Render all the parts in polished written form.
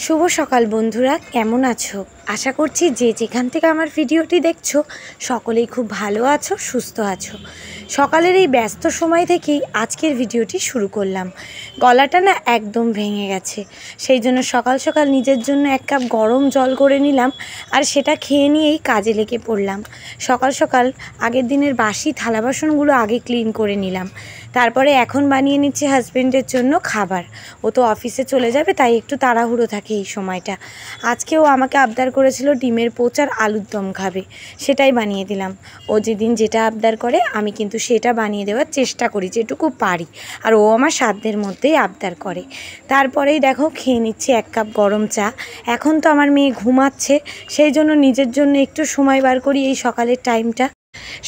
শুভ সকাল বন্ধুরা, কেমন আছো? আশা করছি যে যেখান থেকে আমার ভিডিওটি দেখছো সকলেই খুব ভালো আছো, সুস্থ আছো। সকালের এই ব্যস্ত সময় থেকেই আজকের ভিডিওটি শুরু করলাম। গলাটা না একদম ভেঙে গেছে, সেই জন্য সকাল সকাল নিজের জন্য এক কাপ গরম জল করে নিলাম আর সেটা খেয়ে নিয়েই কাজে লেগে পড়লাম। সকাল সকাল আগের দিনের বাসি থালা বাসনগুলো আগে ক্লিন করে নিলাম, তারপরে এখন বানিয়ে নিচ্ছি হাজব্যান্ডের জন্য খাবার। ও তো অফিসে চলে যাবে, তাই একটু তাড়াহুড়ো থাকে এই সময়টা। আজকেও আমাকে আবদার করেছিল ডিমের পোচ আর আলুর দম খাবে, সেটাই বানিয়ে দিলাম। ও যেদিন যেটা আবদার করে আমি কিন্তু সেটা বানিয়ে দেওয়ার চেষ্টা করি যেটুকু পারি, আর ও আমার সাধ্যের মধ্যেই আবদার করে। তারপরেই দেখো খেয়ে নিচ্ছি এক কাপ গরম চা। এখন তো আমার মেয়ে ঘুমাচ্ছে, সেই জন্য নিজের জন্য একটু সময় বার করি এই সকালের টাইমটা।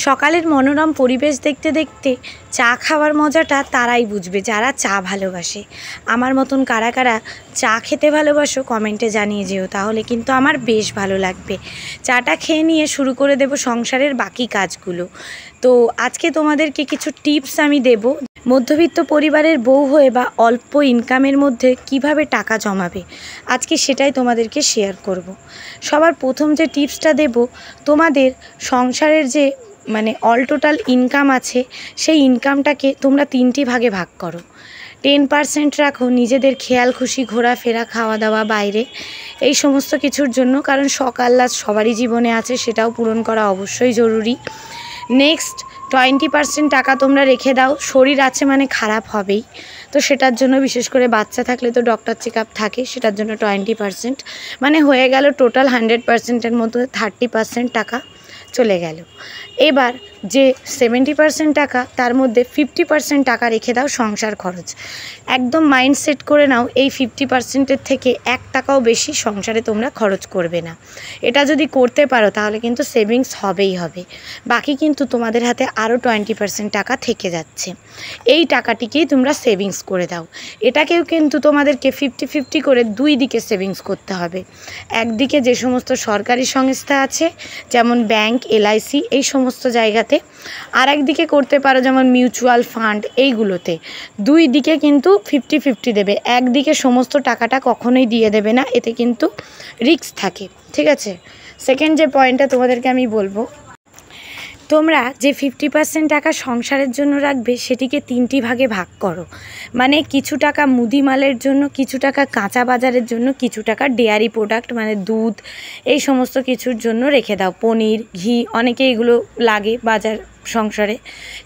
সকালের মনোরম পরিবেশ দেখতে দেখতে চা খাওয়ার মজাটা তারাই বুঝবে যারা চা ভালোবাসে। আমার মতন কারা কারা চা খেতে ভালোবাসো কমেন্টে জানিয়ে যেও, তাহলে কিন্তু আমার বেশ ভালো লাগবে। চাটা খেয়ে নিয়ে শুরু করে দেব সংসারের বাকি কাজগুলো। তো আজকে তোমাদেরকে কিছু টিপস আমি দেব, মধ্যবিত্ত পরিবারের বউ হয়ে বা অল্প ইনকামের মধ্যে কিভাবে টাকা জমাবে, আজকে সেটাই তোমাদেরকে শেয়ার করব। সবার প্রথম যে টিপসটা দেব, তোমাদের সংসারের যে অল টোটাল ইনকাম আছে, সেই ইনকামটাকে তোমরা 3টি ভাগে ভাগ করো। 10% রাখো নিজেদের খেয়াল খুশি, ঘোরাফেরা, খাওয়া দাওয়া, বাইরে এই সমস্ত কিছুর জন্য, কারণ শখ আহ্লাদ সবারই জীবনে আছে, সেটাও পূরণ করা অবশ্যই জরুরি। নেক্সট 20% টাকা তোমরা রেখে দাও, শরীর আছে মানে খারাপ হবেই, তো সেটার জন্য বিশেষ করে বাচ্চা থাকলে তো ডক্টর চেক আপ থাকে, সেটার জন্য 20% হয়ে গেল টোটাল 100%-এর মধ্যে 30% টাকা চলে গেল। এবার যে 70% টাকা, তার মধ্যে 50% টাকা রেখে দাও সংসার খরচ। একদম মাইন্ড সেট করে নাও এই 50%-এর থেকে 1 টাকাও বেশি সংসারে তোমরা খরচ করবে না। এটা যদি করতে পারো তাহলে কিন্তু সেভিংস হবেই হবে। বাকি কিন্তু তোমাদের হাতে আরও 20% টাকা থেকে যাচ্ছে, এই টাকাটিকেই তোমরা সেভিংস করে দাও। এটাকেও কিন্তু তোমাদেরকে 50-50 করে দুই দিকে সেভিংস করতে হবে। একদিকে যে সমস্ত সরকারি সংস্থা আছে যেমন ব্যাংক, LIC এই সমস্ত জায়গাতে, আর একদিকে করতে পারো যেমন মিউচুয়াল ফান্ড, এইগুলোতে। দুই দিকে কিন্তু 50-50 দেবে, একদিকে সমস্ত টাকাটা কখনোই দিয়ে দেবে না, এতে কিন্তু রিস্ক থাকে। ঠিক আছে, সেকেন্ড যে পয়েন্টটা তোমাদেরকে আমি বলবো, তোমরা যে 50% টাকা সংসারের জন্য রাখবে সেটিকে 3টি ভাগে ভাগ করো। কিছু টাকা মুদিমালের জন্য, কিছু টাকা কাঁচা বাজারের জন্য, কিছু টাকা ডেয়ারি প্রোডাক্ট দুধ এই সমস্ত কিছুর জন্য রেখে দাও। পনির, ঘি, অনেকে এগুলো লাগে বাজার সংসারে,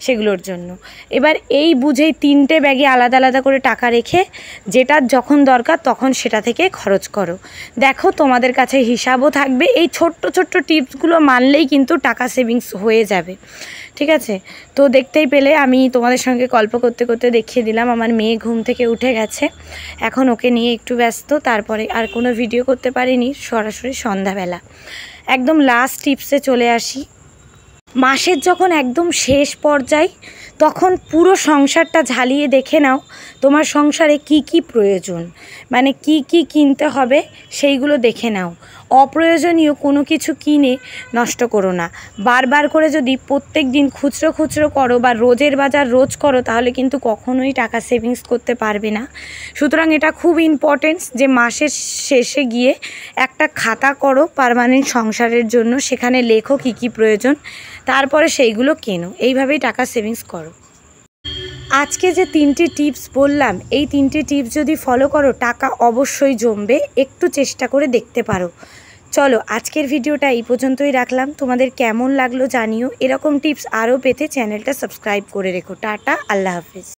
সেগুলোর জন্য। এবার এই বুঝেই 3টে ব্যাগে আলাদা আলাদা করে টাকা রেখে যেটার যখন দরকার তখন সেটা থেকে খরচ করো। দেখো তোমাদের কাছে হিসাবও থাকবে। এই ছোট্ট ছোট্ট টিপসগুলো মানলেই কিন্তু টাকা সেভিংস হয়ে যাবে। ঠিক আছে, তো দেখতেই পেলে আমি তোমাদের সঙ্গে গল্প করতে করতে দেখিয়ে দিলাম। আমার মেয়ে ঘুম থেকে উঠে গেছে, এখন ওকে নিয়ে একটু ব্যস্ত, তারপরে আর কোনো ভিডিও করতে পারিনি, সরাসরি সন্ধ্যাবেলা। একদম লাস্ট টিপসে চলে আসি। মাসের যখন একদম শেষ পর্যায়, তখন পুরো সংসারটা ঝালিয়ে দেখে নাও তোমার সংসারে কি কি প্রয়োজন, কি কি কিনতে হবে সেইগুলো দেখে নাও। অপ্রয়োজনীয় কোনো কিছু কিনে নষ্ট করো না। বারবার করে যদি প্রত্যেক দিন খুচরো খুচরো করো বা রোজের বাজার রোজ করো, তাহলে কিন্তু কখনোই টাকা সেভিংস করতে পারবে না। সুতরাং এটা খুব ইম্পর্টেন্ট যে মাসের শেষে গিয়ে একটা খাতা করো পার্মানেন্ট সংসারের জন্য, সেখানে লেখো কি কি প্রয়োজন, তারপরে সেইগুলো কেনো। এইভাবেই টাকা সেভিংস করো। আজকে যে 3টি টিপস বললাম, এই 3টি টিপস যদি ফলো করো টাকা অবশ্যই জমবে, একটু চেষ্টা করে দেখতে পারো। চলো আজকের ভিডিওটা এই পর্যন্তই রাখলাম। তোমাদের কেমন লাগলো জানিও। এরকম টিপস আরও পেতে চ্যানেলটা সাবস্ক্রাইব করে রেখো। টাটা, আল্লাহ হাফিজ।